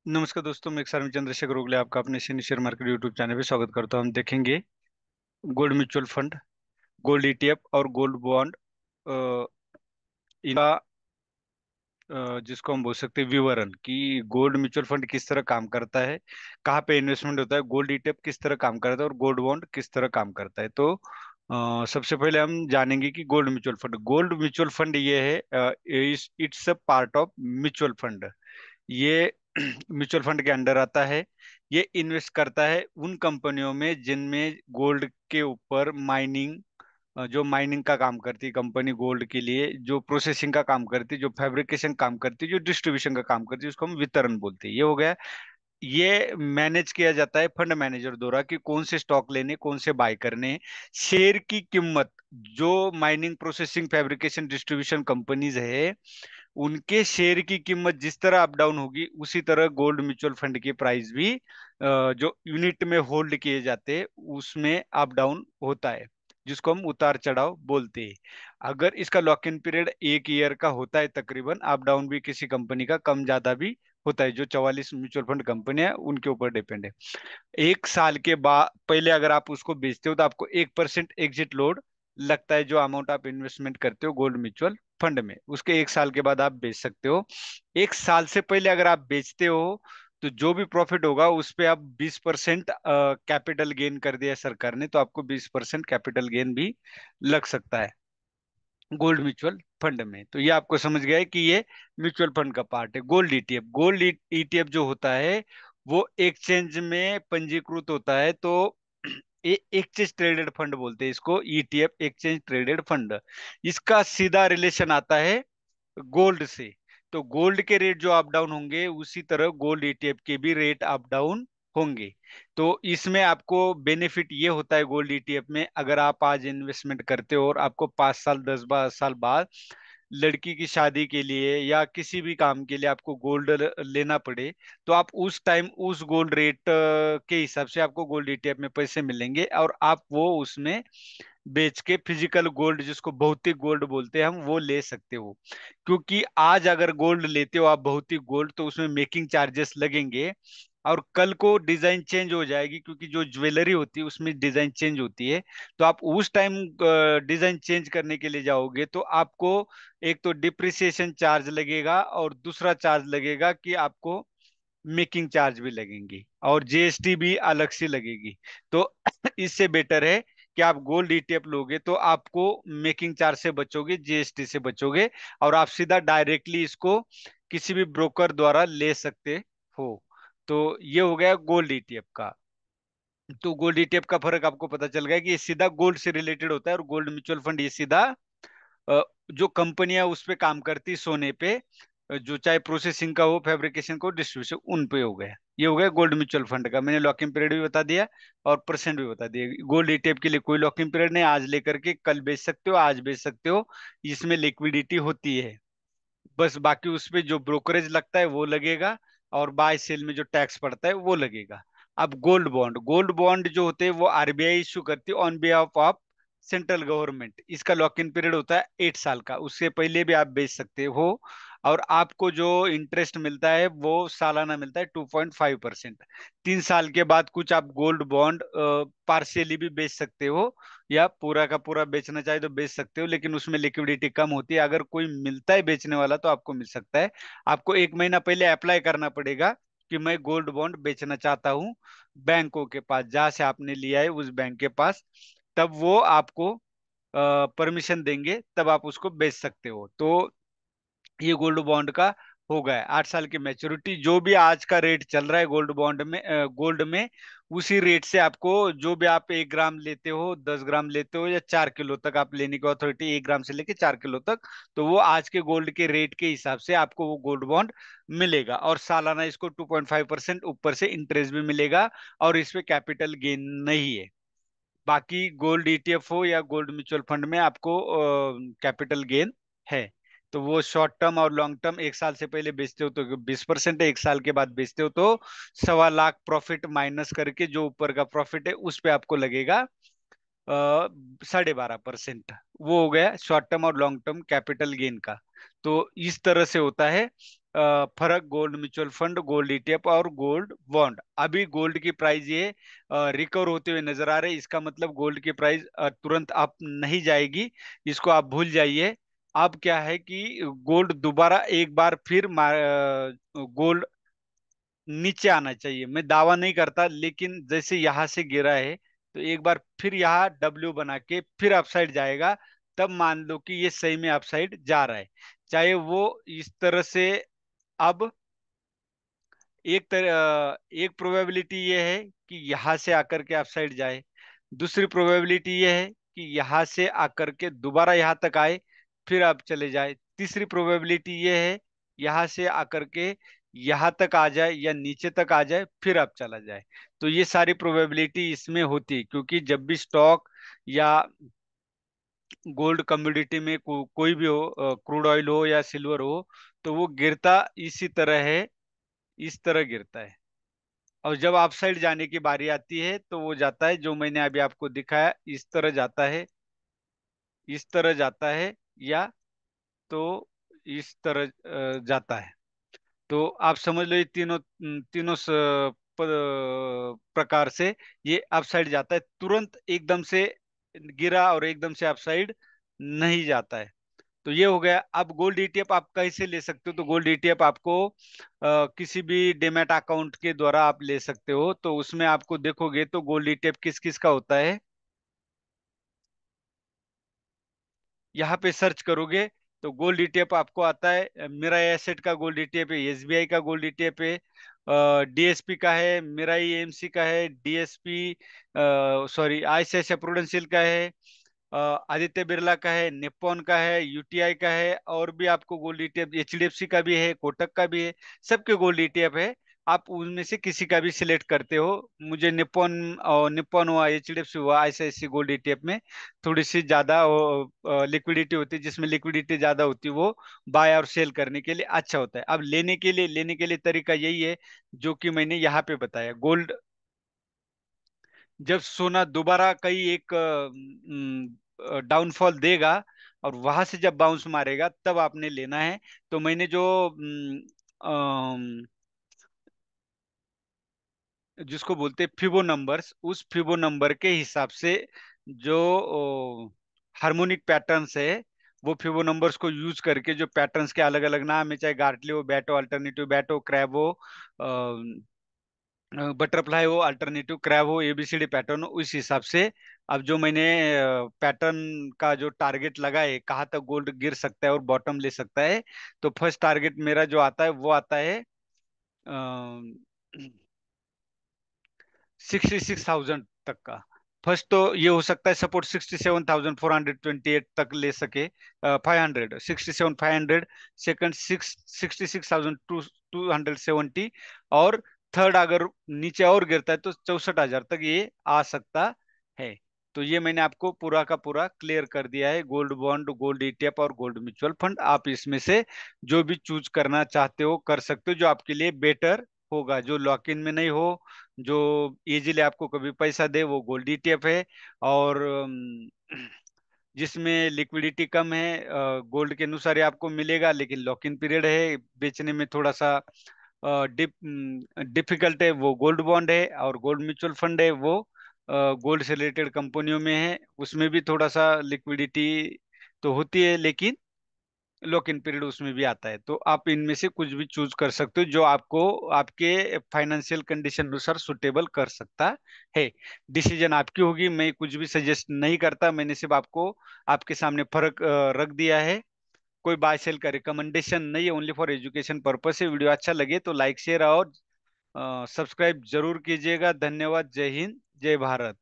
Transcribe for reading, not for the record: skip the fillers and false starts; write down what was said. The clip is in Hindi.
नमस्कार दोस्तों, मैं एक चंद्रशेखर ओगले आपका अपने senior share market YouTube channel पे स्वागत करता हूं। हम देखेंगे gold mutual fund, gold ETF और गोल्ड बॉन्ड, इनका जिसको हम बोल सकते हैं विवरण कि गोल्ड म्यूचुअल फंड किस तरह काम करता है, कहाँ पे इन्वेस्टमेंट होता है, गोल्ड ईटीएफ किस तरह काम करता है और गोल्ड बॉन्ड किस तरह काम करता है। तो सबसे पहले हम जानेंगे कि गोल्ड म्यूचुअल फंड ये है, it's a part of mutual fund. ये म्यूचुअल फंड के अंडर आता है। ये इन्वेस्ट करता है उन कंपनियों में जिनमें गोल्ड के ऊपर जो माइनिंग का काम करती है कंपनी, गोल्ड के लिए जो प्रोसेसिंग का काम करती है, जो फैब्रिकेशन काम करती है, जो डिस्ट्रीब्यूशन का काम करती है, उसको हम वितरण बोलते हैं। ये हो गया। ये मैनेज किया जाता है फंड मैनेजर द्वारा कि कौन से स्टॉक लेने, कौन से बाय करने हैं। शेयर की कीमत, जो mining, processing, fabrication, distribution companies है, उनके शेयर की कीमत जिस तरह अप डाउन होगी, उसी तरह गोल्ड म्यूचुअल फंड की प्राइस भी जो यूनिट में होल्ड किए जाते हैं उसमें अप डाउन होता है, जिसको हम उतार चढ़ाव बोलते हैं। अगर इसका लॉक इन पीरियड 1 ईयर का होता है, तकरीबन अप डाउन भी किसी कंपनी का कम ज्यादा भी होता है। जो 44 म्यूचुअल फंड कंपनी है उनके ऊपर डिपेंड है। 1 साल के बाद पहले अगर आप उसको बेचते हो तो आपको 1% एग्जिट लोड लगता है, जो अमाउंट आप इन्वेस्टमेंट करते हो गोल्ड म्यूचुअल फंड में, उसके 1 साल के बाद आप बेच सकते हो। 1 साल से पहले अगर आप बेचते हो तो जो भी प्रॉफिट होगा उस पे आप 20% कैपिटल गेन कर दिया सरकार ने, तो आपको 20% कैपिटल गेन भी लग सकता है गोल्ड म्यूचुअल फंड में। तो ये आपको समझ गया है कि ये म्यूचुअल फंड का पार्ट है। गोल्ड ईटीएफ जो होता है वो एक्सचेंज में पंजीकृत होता है, तो एक्सचेंज ट्रेडेड फंड बोलते हैं इसको, ईटीएफ एक्सचेंज ट्रेडेड फंड। इसका सीधा रिलेशन आता है गोल्ड से। तो गोल्ड के रेट जो अप डाउन होंगे उसी तरह गोल्ड ईटीएफ के भी रेट अप डाउन होंगे। तो इसमें आपको बेनिफिट ये होता है गोल्ड ईटीएफ में, अगर आप आज इन्वेस्टमेंट करते हो और आपको 5 साल 10 12 साल बाद लड़की की शादी के लिए या किसी भी काम के लिए आपको गोल्ड लेना पड़े, तो आप उस टाइम उस गोल्ड रेट के हिसाब से आपको गोल्ड ईटीएफ में पैसे मिलेंगे और आप वो उसमें बेच के फिजिकल गोल्ड, जिसको भौतिक गोल्ड बोलते हैं हम, वो ले सकते हो। क्योंकि आज अगर गोल्ड लेते हो आप भौतिक गोल्ड, तो उसमें मेकिंग चार्जेस लगेंगे और कल को डिजाइन चेंज हो जाएगी, क्योंकि जो ज्वेलरी होती है उसमें डिजाइन चेंज होती है। तो आप उस टाइम डिजाइन चेंज करने के लिए जाओगे तो आपको एक तो डिप्रिसिएशन चार्ज लगेगा और दूसरा चार्ज लगेगा कि आपको मेकिंग चार्ज भी लगेंगी और जीएसटी भी अलग से लगेगी। तो इससे बेटर है कि आप गोल्ड ईटीएफ लोगे तो आपको मेकिंग चार्ज से बचोगे, जीएसटी से बचोगे और आप सीधा डायरेक्टली इसको किसी भी ब्रोकर द्वारा ले सकते हो। तो ये हो गया गोल्ड ईटीएफ का। तो गोल्ड ईटीएफ का फर्क आपको पता चल गया कि ये सीधा गोल्ड से रिलेटेड होता है और गोल्ड म्यूचुअल फंड ये सीधा अ, जो कंपनियां उस पे काम करती सोने पे, जो चाहे प्रोसेसिंग का हो, फैब्रिकेशन का हो, डिस्ट्रीब्यूशन, उन पे हो गया। ये हो गया गोल्ड म्यूचुअल फंड का। मैंने लॉक इन पीरियड भी बता दिया और परसेंट भी बता दिया। गोल्ड ईटीएफ के लिए कोई लॉक इन पीरियड नहीं, आज लेकर के कल बेच सकते हो, आज बेच सकते हो, इसमें लिक्विडिटी होती है। बस बाकी उस पे जो ब्रोकरेज लगता है वो लगेगा और बाय सेल में जो टैक्स पड़ता है वो लगेगा। अब गोल्ड बॉन्ड जो होते हैं वो आरबीआई इशू करती है on behalf of central government. इसका लॉक इन पीरियड होता है 8 साल का, उससे पहले भी आप बेच सकते हो और आपको जो इंटरेस्ट मिलता है वो सालाना मिलता है 2.5%। 3 साल के बाद कुछ आप गोल्ड बॉन्ड पार्शियली भी बेच सकते हो या पूरा का पूरा बेचना चाहे तो बेच सकते हो, लेकिन उसमें लिक्विडिटी कम होती है। अगर कोई मिलता है बेचने वाला तो आपको मिल सकता है। आपको 1 महीना पहले अप्लाई करना पड़ेगा कि मैं गोल्ड बॉन्ड बेचना चाहता हूँ, बैंकों के पास जहां से आपने लिया है उस बैंक के पास, तब वो आपको परमिशन देंगे, तब आप उसको बेच सकते हो। तो ये गोल्ड बॉन्ड का हो गया है 8 साल की मैच्योरिटी। जो भी आज का रेट चल रहा है गोल्ड में उसी रेट से आपको, जो भी आप 1 ग्राम लेते हो, 10 ग्राम लेते हो या 4 किलो तक आप लेने की अथॉरिटी, 1 ग्राम से लेके 4 किलो तक, तो वो आज के गोल्ड के रेट के हिसाब से आपको वो गोल्ड बॉन्ड मिलेगा और सालाना इसको 2.5% ऊपर से इंटरेस्ट भी मिलेगा और इस पे कैपिटल गेन नहीं है। बाकी गोल्ड ईटीएफ हो या गोल्ड म्यूचुअल फंड में आपको कैपिटल गेन है। तो वो शॉर्ट टर्म और लॉन्ग टर्म, 1 साल से पहले बेचते हो तो 20% है, 1 साल के बाद बेचते हो तो 1.25 लाख प्रॉफिट माइनस करके जो ऊपर का प्रॉफिट है उस पे आपको लगेगा 12.5%। वो हो गया शॉर्ट टर्म और लॉन्ग टर्म कैपिटल गेन का। तो इस तरह से होता है फर्क gold mutual fund, gold ETF और गोल्ड बॉन्ड। अभी गोल्ड की प्राइस ये रिकवर होते हुए नजर आ रहे हैं, इसका मतलब गोल्ड की प्राइस तुरंत अप नहीं जाएगी, इसको आप भूल जाइए। अब क्या है कि गोल्ड दोबारा एक बार फिर गोल्ड नीचे आना चाहिए, मैं दावा नहीं करता, लेकिन जैसे यहां से गिरा है तो एक बार फिर यहाँ डब्ल्यू बना के फिर अपसाइड जाएगा, तब मान लो कि ये सही में अपसाइड जा रहा है। चाहे वो इस तरह से, अब एक प्रोबेबिलिटी ये है कि यहां से आकर के अपसाइड जाए, दूसरी प्रोबेबिलिटी ये है कि यहां से आकर के दोबारा यहां तक आए फिर आप चले जाए, तीसरी प्रोबेबिलिटी ये है यहां से आकर के यहां तक आ जाए या नीचे तक आ जाए फिर आप चला जाए। तो ये सारी प्रोबेबिलिटी इसमें होती है, क्योंकि जब भी स्टॉक या गोल्ड कम्योडिटी में कोई भी हो, क्रूड ऑयल हो या सिल्वर हो, तो वो गिरता इसी तरह है, इस तरह गिरता है। और जब आप साइड जाने की बारी आती है तो वो जाता है, जो मैंने अभी आपको दिखाया, इस तरह जाता है, इस तरह जाता है, या तो इस तरह जाता है। तो आप समझ लो ये तीनों तीनों प्रकार से ये अपसाइड जाता है, तुरंत एकदम से गिरा और एकदम से अपसाइड नहीं जाता है। तो ये हो गया। अब गोल्ड ईटीएफ आप कैसे ले सकते हो? तो गोल्ड ईटीएफ आपको किसी भी डेमेट अकाउंट के द्वारा आप ले सकते हो। तो उसमें आपको देखोगे तो गोल्ड ईटीएफ किस किस का होता है, यहाँ पे सर्च करोगे तो गोल्ड ईटीएफ आपको आता है, मेरा एसेट का गोल्ड ईटीएफ है, एसबीआई का गोल्ड ईटीएफ है, डीएसपी का है, मेरा एएमसी का है, डीएसपी सॉरी आईसीआईसीआई प्रूडेंशियल का है, आदित्य बिरला का है, निप्पॉन का है, यूटीआई का है, और भी आपको गोल्ड ईटीएफ एचडीएफसी का भी है, कोटक का भी है, सबके गोल्ड ईटीएफ है। आप उनमें से किसी का भी सिलेक्ट करते हो। मुझे निप्पॉन और निप्पॉन हुआ, एचडीएफसी हुआ, आईसीआईसी गोल्ड ईटीएफ में थोड़ी सी ज्यादा लिक्विडिटी होती है, जिसमें लिक्विडिटी ज्यादा होती है वो बाय और सेल करने के लिए अच्छा होता है। अब लेने के लिए तरीका यही है जो कि मैंने यहाँ पे बताया। गोल्ड जब सोना दोबारा कई एक डाउनफॉल देगा और वहां से जब बाउंस मारेगा तब आपने लेना है। तो मैंने जो जिसको बोलते हैं फिबो नंबर्स, उस फिबो नंबर के हिसाब से जो हार्मोनिक पैटर्न्स है, वो फिबो नंबर्स को यूज करके जो पैटर्न्स के अलग अलग नाम है, चाहे गार्टले हो, बैटो अल्टरनेटिव बैटो, क्रैब हो, बटरफ्लाई हो, अल्टरनेटिव क्रैब हो, एबीसीडी पैटर्न हो, उस हिसाब से अब जो मैंने पैटर्न का जो टारगेट लगा है, कहाँ तक गोल्ड गिर सकता है और बॉटम ले सकता है, तो फर्स्ट टारगेट मेरा जो आता है वो आता है 66,000 तक का। फर्स्ट तो ये हो सकता है सपोर्ट 67,428 तक ले सके, 500 67,500, सेकंड 66,270, और थर्ड अगर नीचे और गिरता है तो 64,000 तक ये आ सकता है। तो ये मैंने आपको पूरा का पूरा क्लियर कर दिया है, गोल्ड बॉन्ड, गोल्ड ईटीएफ और गोल्ड म्यूचुअल फंड। आप इसमें से जो भी चूज करना चाहते हो कर सकते हो, जो आपके लिए बेटर होगा, जो लॉक इन में नहीं हो, जो इजीली आपको कभी पैसा दे, वो गोल्ड ईटीएफ है। और जिसमें लिक्विडिटी कम है, गोल्ड के अनुसार ही आपको मिलेगा, लेकिन लॉक इन पीरियड है, बेचने में थोड़ा सा डिफिकल्ट है, वो गोल्ड बॉन्ड है। और गोल्ड म्यूचुअल फंड है, वो गोल्ड से रिलेटेड कंपनियों में है, उसमें भी थोड़ा सा लिक्विडिटी तो होती है, लेकिन लॉक इन पीरियड उसमें भी आता है। तो आप इनमें से कुछ भी चूज कर सकते हो जो आपको आपके फाइनेंशियल कंडीशन अनुसार सुटेबल कर सकता है। डिसीजन आपकी होगी, मैं कुछ भी सजेस्ट नहीं करता, मैंने सिर्फ आपको आपके सामने फर्क रख दिया है। कोई बाय सेल का रिकमेंडेशन नहीं है, ओनली फॉर एजुकेशन पर्पस है। वीडियो अच्छा लगे तो लाइक शेयर और सब्सक्राइब जरूर कीजिएगा। धन्यवाद। जय हिंद, जय भारत।